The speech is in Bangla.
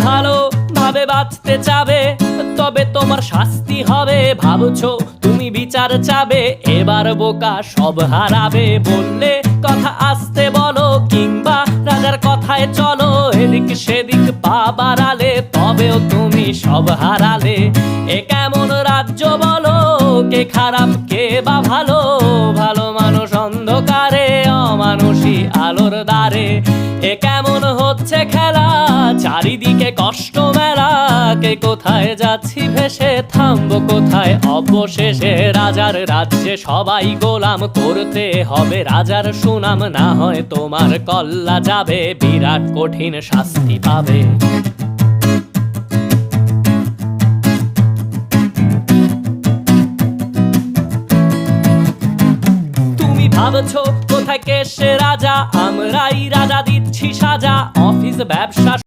ভালো ভাবে বাঁচতে চাবে, তবে তোমার শাস্তি হবে। ভাবছো তুমি বিচার চাবে, এবার বোকা সব হারাবে। বললে কথা আসতে বলো, কিংবা রাজার কথায় চলো, এদিক সেদিক পা বাড়ালে তবেও তুমি সব হারালে। এ কেমন রাজ্য বলো, কে খারাপ কে বা ভালো? ভালো মানুষ অন্ধকারে, অমানুষী আলোর দ্বারে। এ কেমন হচ্ছে খেলা, চারিদিকে কষ্ট মেলা। কে কোথায় যাচ্ছি ভেসে, থামবো কোথায় অবশেষে? রাজার রাজ্যে সবাই গোলাম, করতে হবে রাজার সুনাম। না হয় তোমার কল্লা যাবে, বিরাট কঠিন শাস্তি পাবে। ভাবছো কোথায় কে সে রাজা, আমরাই রাজা দিচ্ছি সাজা। অফিস ব্যবসা